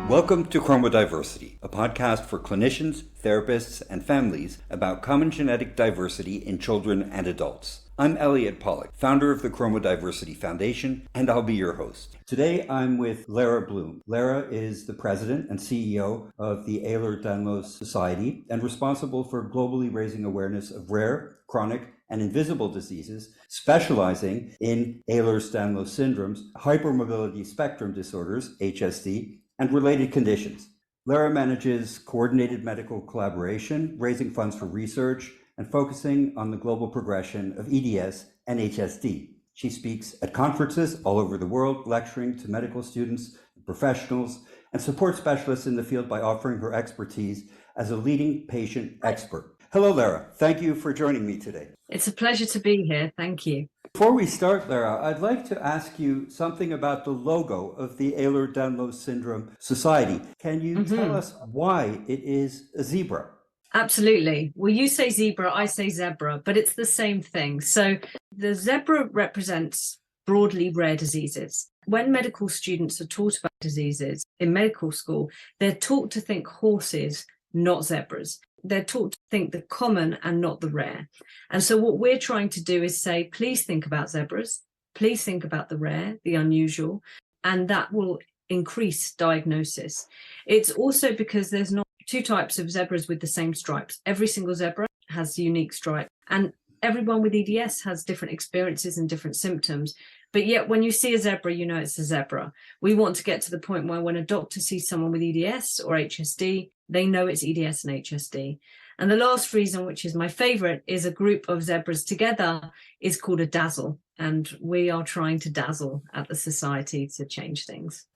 Welcome to Chromodiversity, a podcast for clinicians, therapists, and families about common genetic diversity in children and adults. I'm Elliot Pollack, founder of the Chromodiversity Foundation, and I'll be your host. Today, I'm with Lara Bloom. Lara is the president and CEO of the Ehlers-Danlos Society and responsible for globally raising awareness of rare, chronic, and invisible diseases, specializing in Ehlers-Danlos syndromes, hypermobility spectrum disorders, HSD, and related conditions. Lara manages coordinated medical collaboration, raising funds for research, and focusing on the global progression of EDS and HSD. She speaks at conferences all over the world, lecturing to medical students, professionals, and support specialists in the field by offering her expertise as a leading patient expert. Hello, Lara. Thank you for joining me today. It's a pleasure to be here. Thank you. Before we start, Lara, I'd like to ask you something about the logo of the Ehlers-Danlos Syndrome Society. Can you tell us why it is a zebra? Absolutely. Well, you say zebra, I say zebra, but it's the same thing. So the zebra represents broadly rare diseases. When medical students are taught about diseases in medical school, they're taught to think horses, not zebras. They're taught to think the common and not the rare. And so what we're trying to do is say, please think about zebras, please think about the rare, the unusual, and that will increase diagnosis. It's also because there's not two types of zebras with the same stripes. Every single zebra has unique stripes, and everyone with EDS has different experiences and different symptoms. But yet when you see a zebra, you know it's a zebra. We want to get to the point where when a doctor sees someone with EDS or HSD, they know it's EDS and HSD. And the last reason, which is my favorite, is a group of zebras together is called a dazzle. And we are trying to dazzle at the society to change things.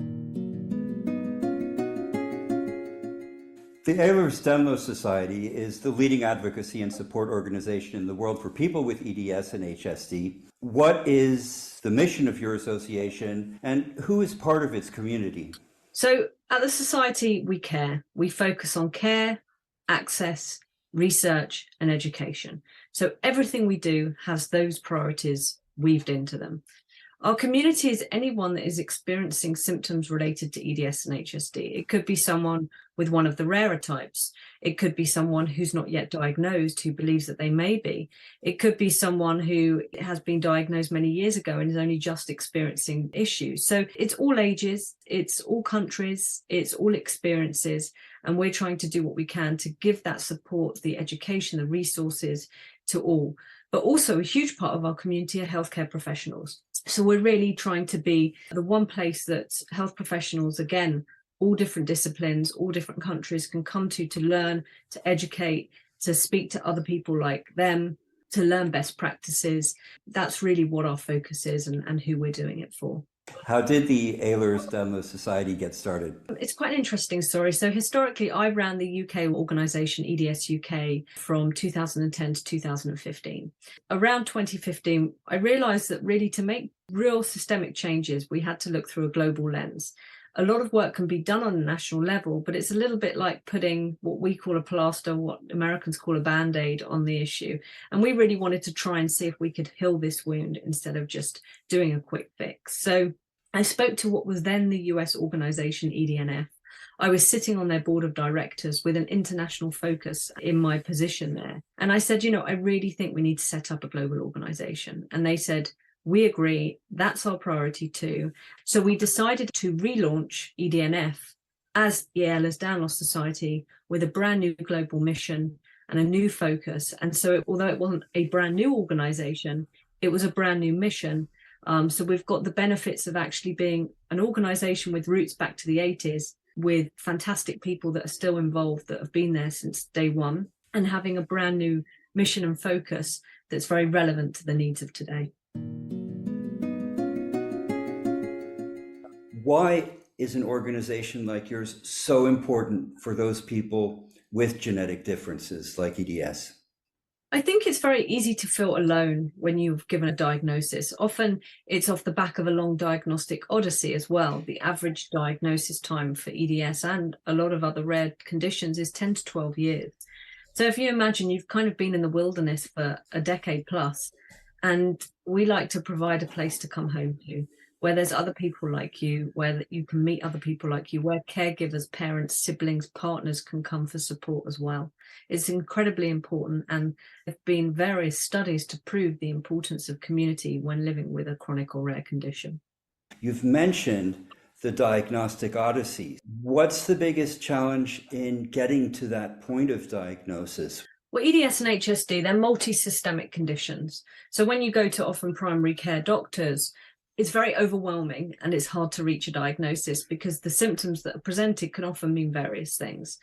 The Ehlers-Danlos Society is the leading advocacy and support organization in the world for people with EDS and HSD. What is the mission of your association, and who is part of its community? So at the Society, we care. We focus on care, access, research, and education. So everything we do has those priorities weaved into them. Our community is anyone that is experiencing symptoms related to EDS and HSD. It could be someone with one of the rarer types. It could be someone who's not yet diagnosed, who believes that they may be. It could be someone who has been diagnosed many years ago and is only just experiencing issues. So it's all ages, it's all countries, it's all experiences. And we're trying to do what we can to give that support, the education, the resources to all. But also a huge part of our community are healthcare professionals. So we're really trying to be the one place that health professionals, again, all different disciplines, all different countries can come to learn, to educate, to speak to other people like them, to learn best practices. That's really what our focus is and who we're doing it for. How did the Ehlers-Danlos Society get started? It's quite an interesting story. So historically, I ran the UK organisation EDS UK from 2010 to 2015. Around 2015, I realised that really to make real systemic changes, we had to look through a global lens. A lot of work can be done on a national level, but it's a little bit like putting what we call a plaster, what Americans call a Band-Aid on the issue. And we really wanted to try and see if we could heal this wound instead of just doing a quick fix. So I spoke to what was then the US organization EDNF. I was sitting on their board of directors with an international focus in my position there. And I said, I really think we need to set up a global organization. And they said, we agree, that's our priority too. So we decided to relaunch EDNF as the Ehlers-Danlos Society with a brand new global mission and a new focus. And so although it wasn't a brand new organization, it was a brand new mission. So we've got the benefits of actually being an organization with roots back to the 80s, with fantastic people that are still involved, that have been there since day one, and having a brand new mission and focus that's very relevant to the needs of today. Why is an organization like yours so important for those people with genetic differences like EDS? I think it's very easy to feel alone when you've given a diagnosis. Often it's off the back of a long diagnostic odyssey as well. The average diagnosis time for EDS and a lot of other rare conditions is 10 to 12 years. So if you imagine you've kind of been in the wilderness for a decade plus, and we like to provide a place to come home to. where there's other people like you, where you can meet other people like you, where caregivers, parents, siblings, partners can come for support as well. It's incredibly important, and there have been various studies to prove the importance of community when living with a chronic or rare condition. You've mentioned the diagnostic odyssey. What's the biggest challenge in getting to that point of diagnosis? Well, EDS and HSD, they're multi-systemic conditions. So when you go to often primary care doctors, it's very overwhelming and it's hard to reach a diagnosis because the symptoms that are presented can often mean various things.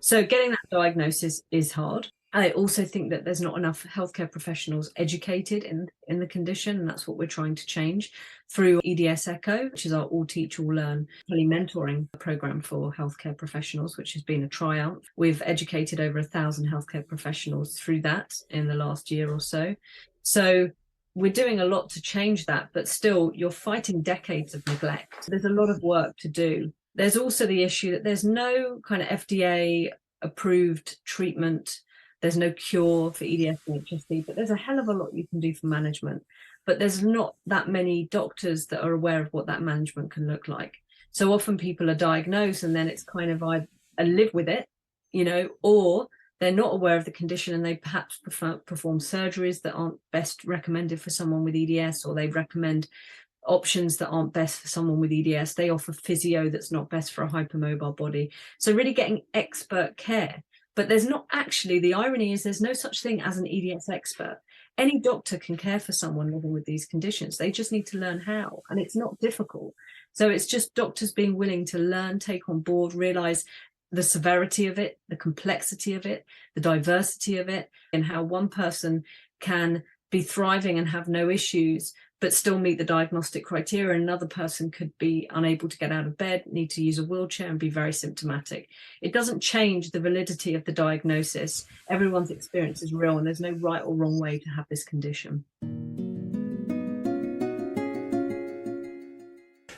So getting that diagnosis is hard. I also think that there's not enough healthcare professionals educated in the condition, and that's what we're trying to change through EDS Echo, which is our All Teach, All Learn mentoring program for healthcare professionals, which has been a triumph. We've educated over 1,000 healthcare professionals through that in the last year or so. So we're doing a lot to change that, but still you're fighting decades of neglect. There's a lot of work to do. There's also the issue that there's no kind of FDA approved treatment. There's no cure for EDS and HSD, but there's a hell of a lot you can do for management. But there's not that many doctors that are aware of what that management can look like. So often people are diagnosed and then it's kind of I live with it, or they're not aware of the condition and they perhaps perform surgeries that aren't best recommended for someone with EDS, or they recommend options that aren't best for someone with EDS. They offer physio that's not best for a hypermobile body. So really getting expert care. But there's not actually, the irony is there's no such thing as an EDS expert. Any doctor can care for someone living with these conditions. They just need to learn how, and it's not difficult. So it's just doctors being willing to learn, take on board, realize the severity of it, the complexity of it, the diversity of it, and how one person can be thriving and have no issues, but still meet the diagnostic criteria. Another person could be unable to get out of bed, need to use a wheelchair and be very symptomatic. It doesn't change the validity of the diagnosis. Everyone's experience is real and there's no right or wrong way to have this condition.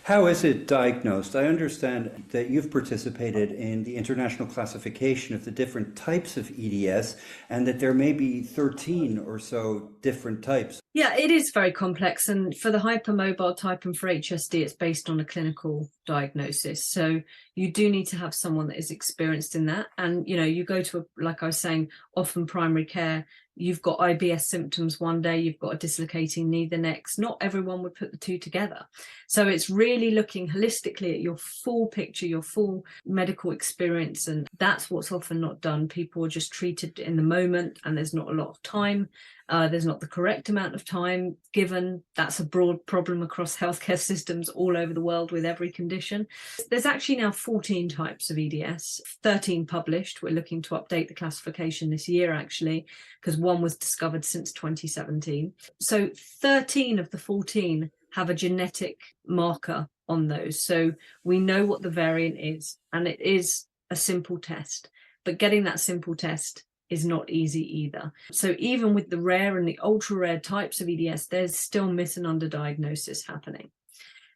How is it diagnosed? I understand that you've participated in the international classification of the different types of EDS and that there may be 13 or so different types. Yeah, it is very complex. And for the hypermobile type and for HSD, it's based on a clinical diagnosis. So you do need to have someone that is experienced in that. And, you go to, like I was saying, often primary care, you've got IBS symptoms one day, you've got a dislocating knee the next. Not everyone would put the two together. So it's really looking holistically at your full picture, your full medical experience. And that's what's often not done. People are just treated in the moment and there's not a lot of time. There's not the correct amount of time given. That's a broad problem across healthcare systems all over the world with every condition. There's actually now 14 types of EDS, 13 published. We're looking to update the classification this year, actually, because one was discovered since 2017. So 13 of the 14 have a genetic marker on those. So we know what the variant is, and it is a simple test. But getting that simple test is not easy either. So even with the rare and the ultra rare types of EDS, there's still mis and underdiagnosis happening.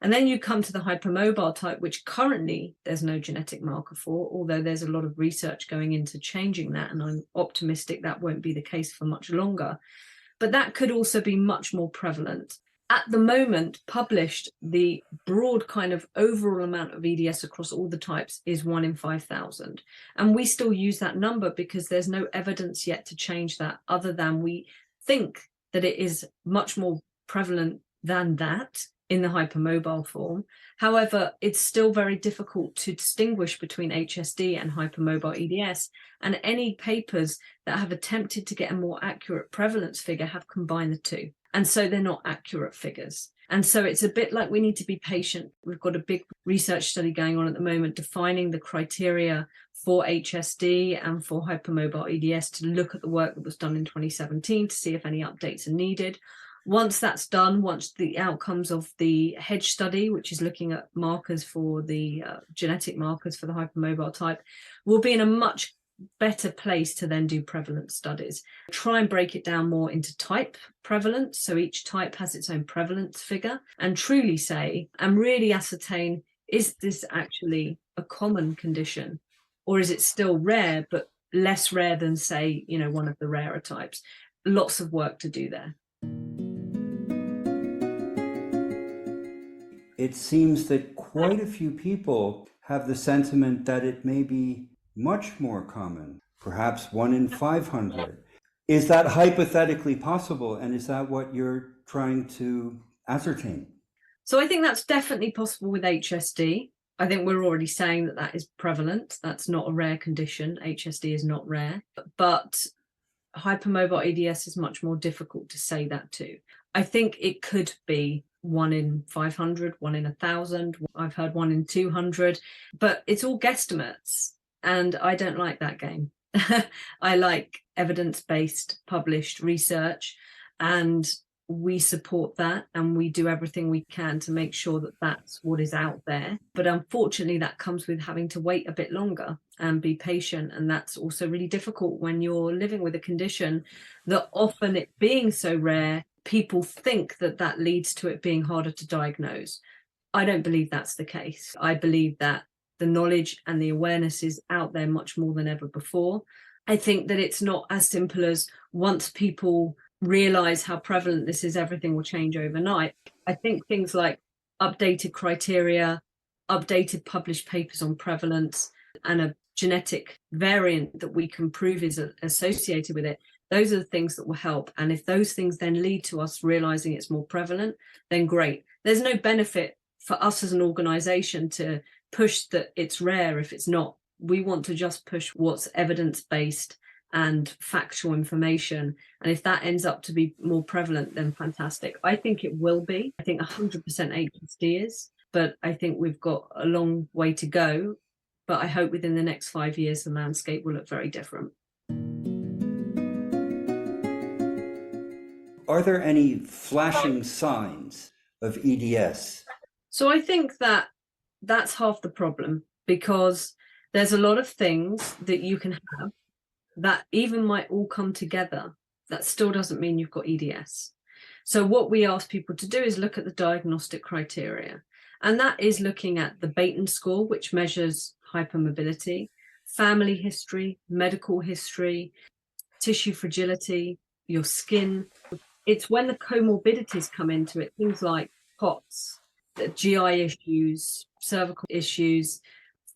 And then you come to the hypermobile type, which currently there's no genetic marker for, although there's a lot of research going into changing that. And I'm optimistic that won't be the case for much longer. But that could also be much more prevalent. At the moment, published, the broad kind of overall amount of EDS across all the types is 1 in 5,000. And we still use that number because there's no evidence yet to change that, other than we think that it is much more prevalent than that in the hypermobile form. However, it's still very difficult to distinguish between HSD and hypermobile EDS. And any papers that have attempted to get a more accurate prevalence figure have combined the two. And so they're not accurate figures. And so it's a bit like we need to be patient. We've got a big research study going on at the moment defining the criteria for HSD and for hypermobile EDS to look at the work that was done in 2017 to see if any updates are needed. Once that's done, once the outcomes of the HEDGE study, which is looking at markers for the genetic markers for the hypermobile type, we'll be in a much better place to then do prevalence studies. Try and break it down more into type prevalence, so each type has its own prevalence figure, and truly say and really ascertain, is this actually a common condition, or is it still rare but less rare than, say, one of the rarer types? Lots of work to do there. it seems that quite a few people have the sentiment that it may be much more common, perhaps 1 in 500. Is that hypothetically possible? And is that what you're trying to ascertain? So I think that's definitely possible with HSD. I think we're already saying that that is prevalent. That's not a rare condition. HSD is not rare. But hypermobile EDS is much more difficult to say that to. I think it could be 1 in 500, 1 in 1,000. I've heard 1 in 200, but it's all guesstimates. And I don't like that game. I like evidence-based published research, and we support that, and we do everything we can to make sure that that's what is out there. But unfortunately, that comes with having to wait a bit longer and be patient. And that's also really difficult when you're living with a condition that, often it being so rare, people think that that leads to it being harder to diagnose. I don't believe that's the case. I believe that the knowledge and the awareness is out there much more than ever before. I think that it's not as simple as once people realize how prevalent this is, everything will change overnight. I think things like updated criteria, updated published papers on prevalence, and a genetic variant that we can prove is associated with it, those are the things that will help. And if those things then lead to us realizing it's more prevalent, then great. There's no benefit for us as an organization to push that it's rare if it's not. We want to just push what's evidence-based and factual information. And if that ends up to be more prevalent, then fantastic. I think it will be. I think 100% HSD is, but I think we've got a long way to go. But I hope within the next 5 years, the landscape will look very different. Are there any flashing signs of EDS? So I think that that's half the problem, because there's a lot of things that you can have that even might all come together. That still doesn't mean you've got EDS. So what we ask people to do is look at the diagnostic criteria. And that is looking at the Baton score, which measures hypermobility, family history, medical history, tissue fragility, your skin. It's when the comorbidities come into it, things like POTS, the GI issues, cervical issues,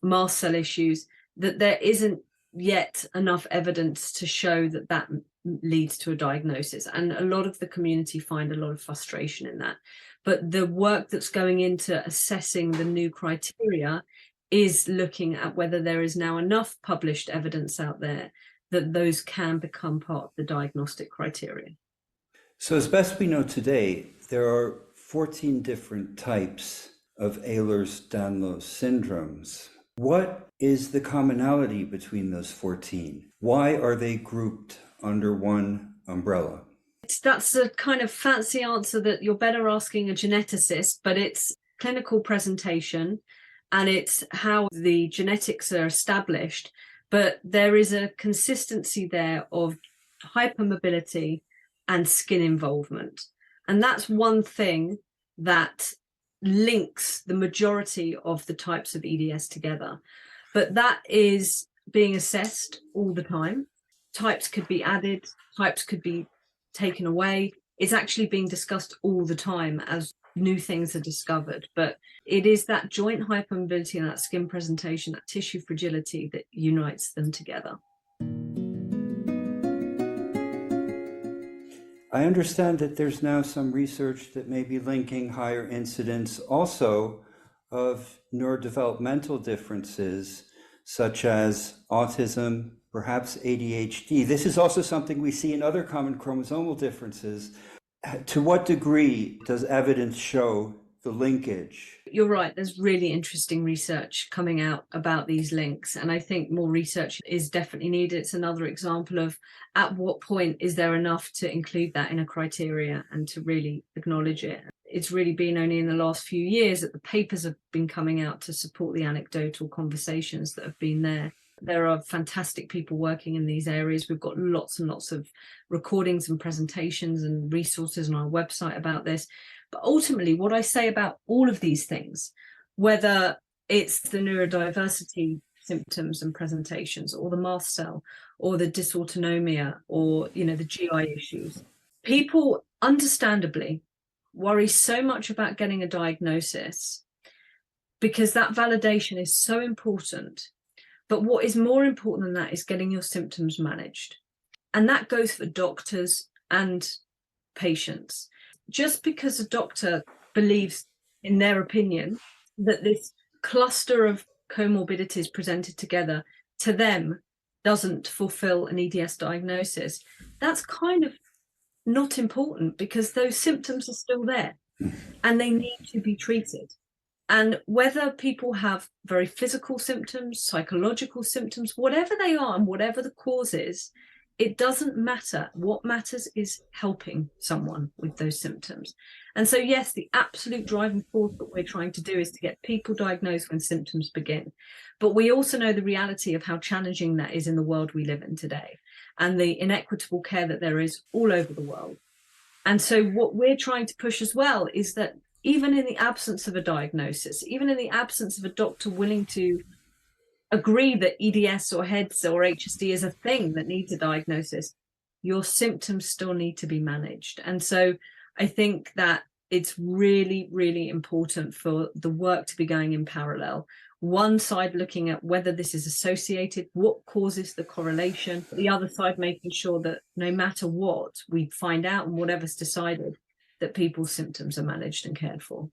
mast cell issues, that there isn't yet enough evidence to show that that leads to a diagnosis. And a lot of the community find a lot of frustration in that. But the work that's going into assessing the new criteria is looking at whether there is now enough published evidence out there that those can become part of the diagnostic criteria. So as best we know today, there are 14 different types of Ehlers-Danlos syndromes. What is the commonality between those 14? Why are they grouped under one umbrella? That's a kind of fancy answer that you're better asking a geneticist, but it's clinical presentation and it's how the genetics are established. But there is a consistency there of hypermobility and skin involvement. And that's one thing that links the majority of the types of EDS together. But that is being assessed all the time. Types could be added, types could be taken away. It's actually being discussed all the time as new things are discovered. But it is that joint hypermobility and that skin presentation, that tissue fragility, that unites them together. I understand that there's now some research that may be linking higher incidence also of neurodevelopmental differences such as autism, perhaps ADHD. This is also something we see in other common chromosomal differences. To what degree does evidence show the linkage? You're right. There's really interesting research coming out about these links. And I think more research is definitely needed. It's another example of at what point is there enough to include that in a criteria and to really acknowledge it. It's really been only in the last few years that the papers have been coming out to support the anecdotal conversations that have been there. There are fantastic people working in these areas. We've got lots and lots of recordings and presentations and resources on our website about this. But ultimately, what I say about all of these things, whether it's the neurodiversity symptoms and presentations, or the mast cell, or the dysautonomia, or the GI issues, people understandably worry so much about getting a diagnosis because that validation is so important. But what is more important than that is getting your symptoms managed. And that goes for doctors and patients. Just because a doctor believes, in their opinion, that this cluster of comorbidities presented together to them doesn't fulfill an EDS diagnosis, that's kind of not important because those symptoms are still there and they need to be treated. And whether people have very physical symptoms, psychological symptoms, whatever they are and whatever the cause is, it doesn't matter. What matters is helping someone with those symptoms. And so, yes, the absolute driving force that we're trying to do is to get people diagnosed when symptoms begin. But we also know the reality of how challenging that is in the world we live in today and the inequitable care that there is all over the world. And so what we're trying to push as well is that even in the absence of a diagnosis, even in the absence of a doctor willing to agree that EDS or HEDS or HSD is a thing that needs a diagnosis, your symptoms still need to be managed. And so I think that it's really, really important for the work to be going in parallel. One side looking at whether this is associated, what causes the correlation, the other side making sure that no matter what we find out and whatever's decided, that people's symptoms are managed and cared for.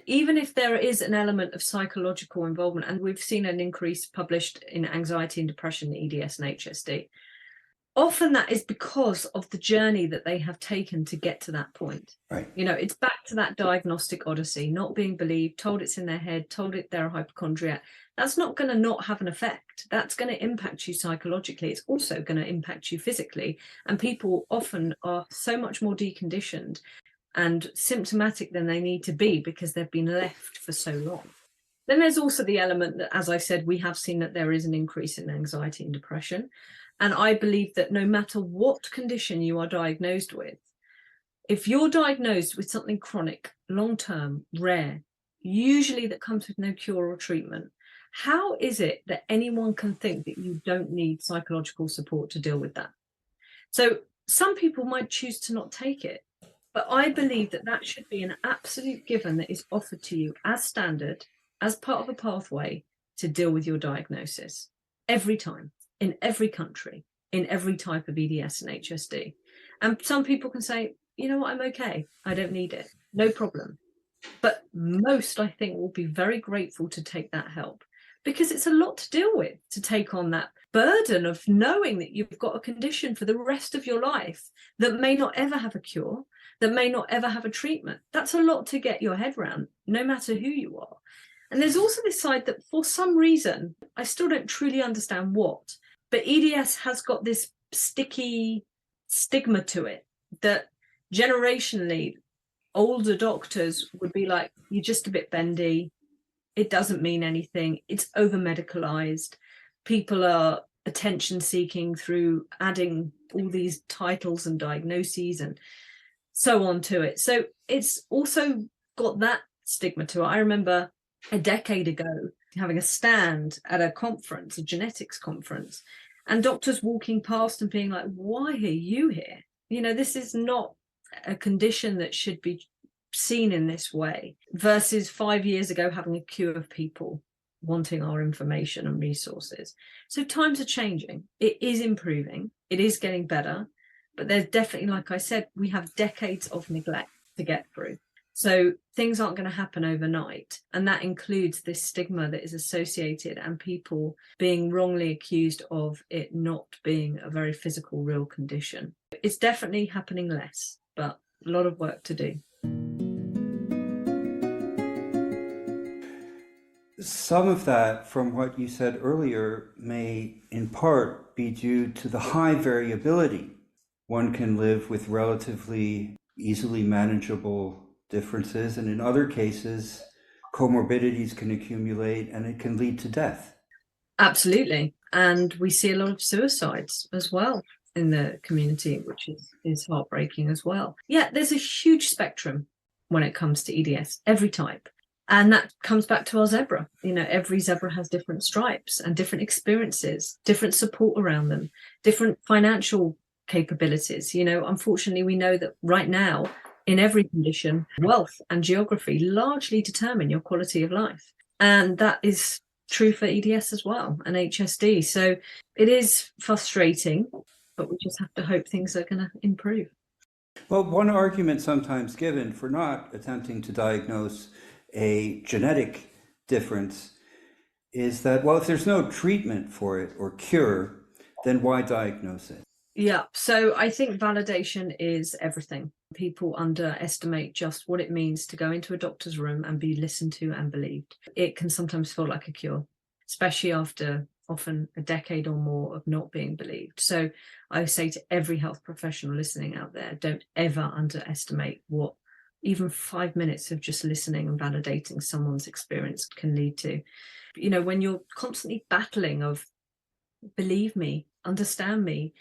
Even if there is an element of psychological involvement, and we've seen an increase published in anxiety and depression, EDS and HSD, often that is because of the journey that they have taken to get to that point. Right. You know, it's back to that diagnostic odyssey, not being believed, told it's in their head, told it they're a hypochondriac. That's not going to not have an effect. That's going to impact you psychologically. It's also going to impact you physically. And people often are so much more deconditioned and symptomatic than they need to be because they've been left for so long. Then there's also the element that, as I said, we have seen that there is an increase in anxiety and depression. And I believe that no matter what condition you are diagnosed with, if you're diagnosed with something chronic, long-term, rare, usually that comes with no cure or treatment, how is it that anyone can think that you don't need psychological support to deal with that? So some people might choose to not take it, but I believe that that should be an absolute given that is offered to you as standard, as part of a pathway to deal with your diagnosis every time, in every country, in every type of EDS and HSD. And some people can say, you know what, I'm okay. I don't need it. No problem. But most, I think, will be very grateful to take that help because it's a lot to deal with, to take on that burden of knowing that you've got a condition for the rest of your life that may not ever have a cure, that may not ever have a treatment. That's a lot to get your head around, no matter who you are. And there's also this side that for some reason, I still don't truly understand what, but EDS has got this sticky stigma to it that generationally, older doctors would be like, you're just a bit bendy. It doesn't mean anything. It's over medicalized. People are attention seeking through adding all these titles and diagnoses and so on to it. So it's also got that stigma to it. I remember a decade ago having a stand at a conference, a genetics conference, and doctors walking past and being like, why are you here? You know, this is not a condition that should be seen in this way, versus 5 years ago having a queue of people wanting our information and resources. So times are changing. It is improving. It is getting better. But there's definitely, like I said, we have decades of neglect to get through. So things aren't going to happen overnight. And that includes this stigma that is associated and people being wrongly accused of it not being a very physical, real condition. It's definitely happening less, but a lot of work to do. Some of that, from what you said earlier, may in part be due to the high variability. One can live with relatively easily manageable differences, and in other cases, comorbidities can accumulate and it can lead to death. Absolutely. And we see a lot of suicides as well in the community, which is heartbreaking as well. Yeah, there's a huge spectrum when it comes to EDS, every type. And that comes back to our zebra. You know, every zebra has different stripes and different experiences, different support around them, different financial capabilities. Unfortunately, we know that right now, in every condition, wealth and geography largely determine your quality of life. And that is true for EDS as well, and HSD. So it is frustrating, but we just have to hope things are going to improve. Well, one argument sometimes given for not attempting to diagnose a genetic difference is that, well, if there's no treatment for it or cure, then why diagnose it? Yeah, so I think validation is everything. People underestimate just what it means to go into a doctor's room and be listened to and believed. It can sometimes feel like a cure, especially after often a decade or more of not being believed. So I say to every health professional listening out there, don't ever underestimate what even 5 minutes of just listening and validating someone's experience can lead to. When you're constantly battling of believe me, understand me,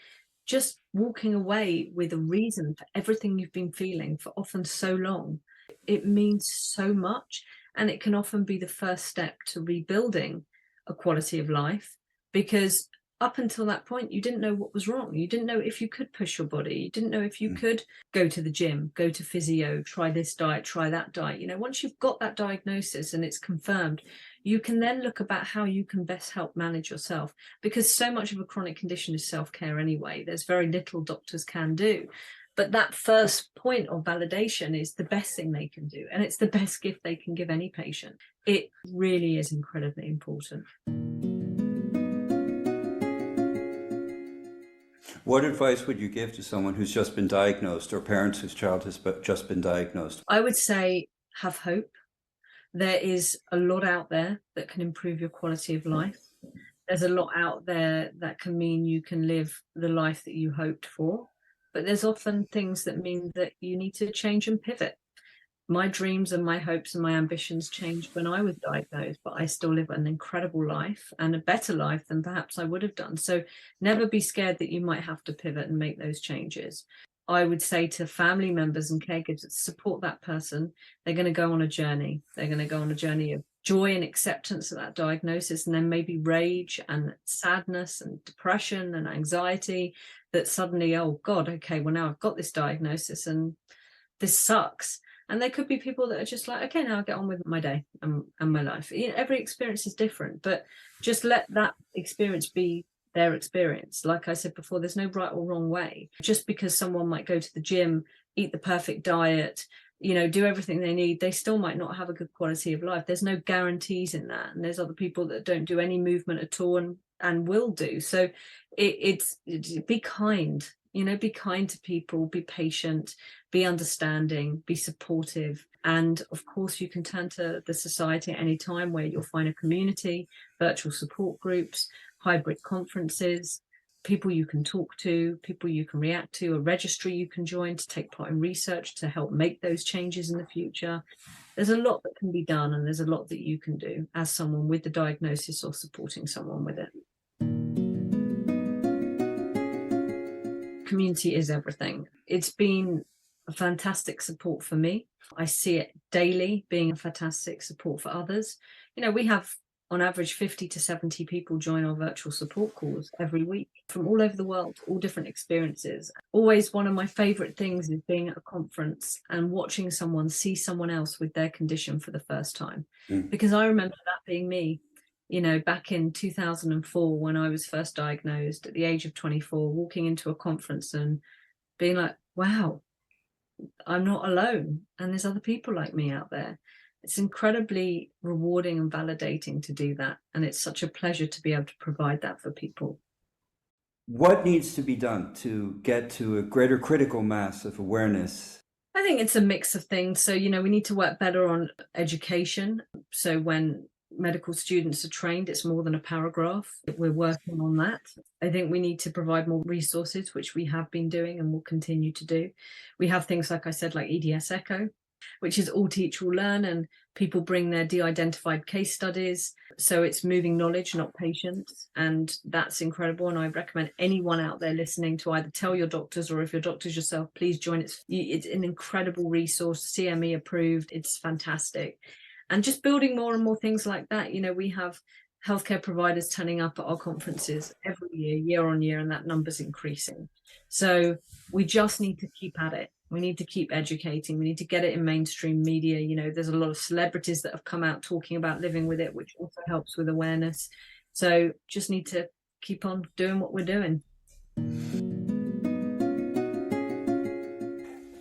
just walking away with a reason for everything you've been feeling for often so long, it means so much. And it can often be the first step to rebuilding a quality of life, because up until that point, you didn't know what was wrong. You didn't know if you could push your body. You didn't know if you could go to the gym, go to physio, try this diet, try that diet. Once you've got that diagnosis and it's confirmed, you can then look about how you can best help manage yourself, because so much of a chronic condition is self-care anyway. There's very little doctors can do. But that first point of validation is the best thing they can do. And it's the best gift they can give any patient. It really is incredibly important. What advice would you give to someone who's just been diagnosed, or parents whose child has just been diagnosed? I would say have hope. There is a lot out there that can improve your quality of life. There's a lot out there that can mean you can live the life that you hoped for. But there's often things that mean that you need to change and pivot. My dreams and my hopes and my ambitions changed when I was diagnosed, but I still live an incredible life and a better life than perhaps I would have done. So never be scared that you might have to pivot and make those changes. I would say to family members and caregivers, support that person. They're going to go on a journey. They're going to go on a journey of joy and acceptance of that diagnosis, and then maybe rage and sadness and depression and anxiety that suddenly, oh God, okay, well now I've got this diagnosis and this sucks. And there could be people that are just like, okay, now I'll get on with my day and my life. Every experience is different, but just let that experience be their experience. Like I said before, there's no right or wrong way. Just because someone might go to the gym, eat the perfect diet, do everything they need, they still might not have a good quality of life. There's no guarantees in that. And there's other people that don't do any movement at all and will do. So it's be kind. Be kind to people, be patient, be understanding, be supportive. And of course, you can turn to the society at any time where you'll find a community, virtual support groups, hybrid conferences, people you can talk to, people you can react to, a registry you can join to take part in research to help make those changes in the future. There's a lot that can be done, and there's a lot that you can do as someone with the diagnosis or supporting someone with it. Community is everything. It's been a fantastic support for me. I see it daily being a fantastic support for others. We have on average 50 to 70 people join our virtual support calls every week from all over the world, all different experiences. Always one of my favorite things is being at a conference and watching someone see someone else with their condition for the first time. Because I remember that being me. Back in 2004, when I was first diagnosed at the age of 24, walking into a conference and being like, wow, I'm not alone. And there's other people like me out there. It's incredibly rewarding and validating to do that. And it's such a pleasure to be able to provide that for people. What needs to be done to get to a greater critical mass of awareness? I think it's a mix of things. So, we need to work better on education. So when medical students are trained, it's more than a paragraph. We're working on that. I think we need to provide more resources, which we have been doing and will continue to do. We have things, like I said, like EDS Echo, which is all teach will learn, and people bring their de-identified case studies. So it's moving knowledge, not patients. And that's incredible. And I recommend anyone out there listening to either tell your doctors, or if you're doctors yourself, please join. It's an incredible resource, CME approved. It's fantastic. And just building more and more things like that. We have healthcare providers turning up at our conferences every year on year, and that number's increasing. So we just need to keep at it. We need to keep educating. We need to get it in mainstream media. You know, there's a lot of celebrities that have come out talking about living with it, which also helps with awareness. So just need to keep on doing what we're doing.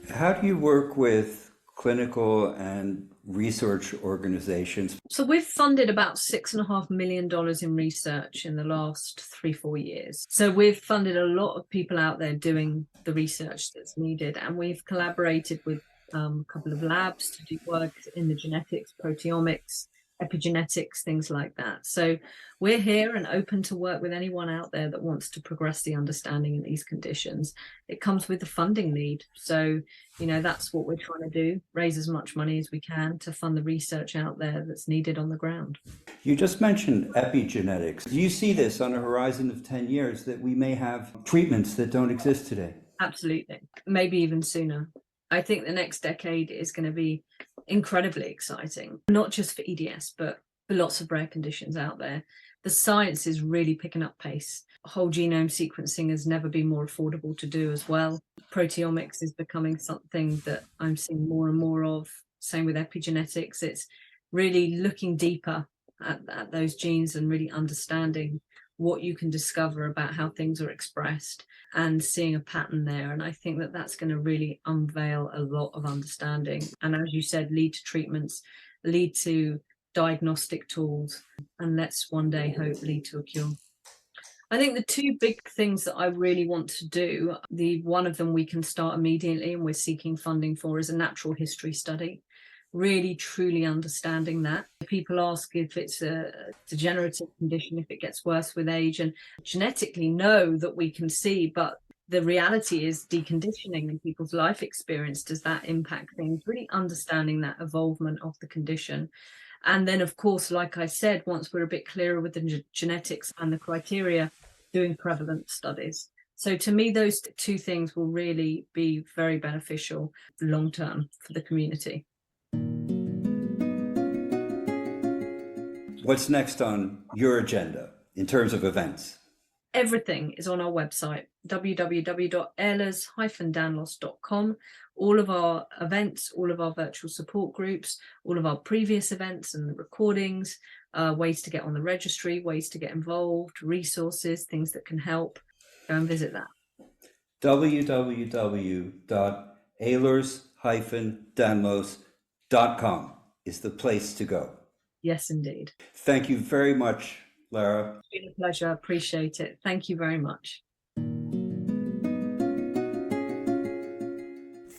How do you work with clinical and research organizations? So we've funded about $6.5 million in research in the last 3-4 years. So we've funded a lot of people out there doing the research that's needed, and we've collaborated with a couple of labs to do work in the genetics, proteomics, epigenetics, things like that. So we're here and open to work with anyone out there that wants to progress the understanding in these conditions. It comes with the funding need. So, you know, that's what we're trying to do, raise as much money as we can to fund the research out there that's needed on the ground. You just mentioned epigenetics. Do you see this on a horizon of 10 years that we may have treatments that don't exist today? Absolutely. Maybe even sooner. I think the next decade is going to be incredibly exciting, not just for EDS, but for lots of rare conditions out there. The science is really picking up pace. Whole genome sequencing has never been more affordable to do as well. Proteomics is becoming something that I'm seeing more and more of. Same with epigenetics. It's really looking deeper at those genes and really understanding what you can discover about how things are expressed and seeing a pattern there. And I think that that's going to really unveil a lot of understanding. And as you said, lead to treatments, lead to diagnostic tools, and let's one day hope lead to a cure. I think the two big things that I really want to do, one of them we can start immediately and we're seeking funding for, is a natural history study. Really truly understanding that. People ask if it's a degenerative condition, if it gets worse with age, and genetically know that we can see, but the reality is deconditioning in people's life experience. Does that impact things? Really understanding that evolvement of the condition. And then, of course, like I said, once we're a bit clearer with the genetics and the criteria, doing prevalence studies. So to me, those two things will really be very beneficial long term for the community. What's next on your agenda in terms of events? Everything is on our website, www.ehlers-danlos.com. All of our events, all of our virtual support groups, all of our previous events and the recordings, ways to get on the registry, ways to get involved, resources, things that can help. Go and visit that. www.ehlers-danlos.com is the place to go. Yes, indeed. Thank you very much, Lara. It's been a pleasure. Appreciate it. Thank you very much.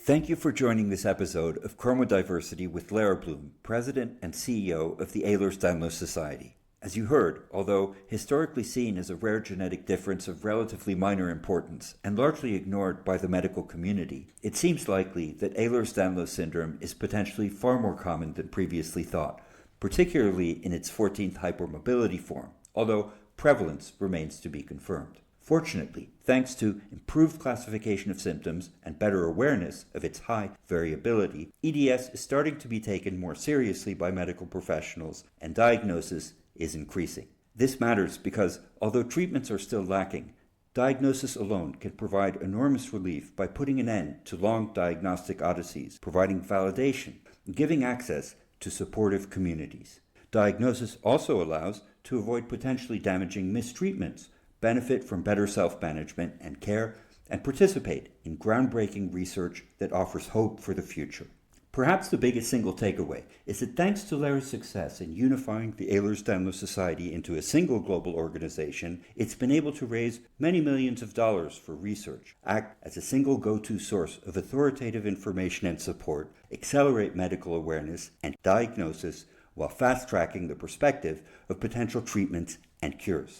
Thank you for joining this episode of Chromodiversity with Lara Bloom, President and CEO of the Ehlers-Danlos Society. As you heard, although historically seen as a rare genetic difference of relatively minor importance and largely ignored by the medical community, it seems likely that Ehlers-Danlos Syndrome is potentially far more common than previously thought, particularly in its 14th hypermobility form, although prevalence remains to be confirmed. Fortunately, thanks to improved classification of symptoms and better awareness of its high variability, EDS is starting to be taken more seriously by medical professionals, and diagnosis is increasing. This matters because, although treatments are still lacking, diagnosis alone can provide enormous relief by putting an end to long diagnostic odysseys, providing validation, and giving access to supportive communities. Diagnosis also allows to avoid potentially damaging mistreatments, benefit from better self-management and care, and participate in groundbreaking research that offers hope for the future. Perhaps the biggest single takeaway is that thanks to Lara's success in unifying the Ehlers-Danlos Society into a single global organization, it's been able to raise many millions of dollars for research, act as a single go-to source of authoritative information and support, accelerate medical awareness and diagnosis, while fast-tracking the perspective of potential treatments and cures.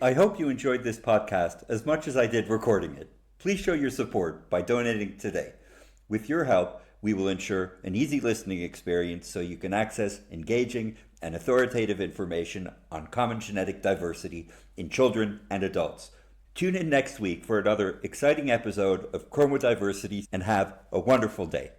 I hope you enjoyed this podcast as much as I did recording it. Please show your support by donating today. With your help, we will ensure an easy listening experience so you can access engaging and authoritative information on common genetic diversity in children and adults. Tune in next week for another exciting episode of Chromodiversity and have a wonderful day.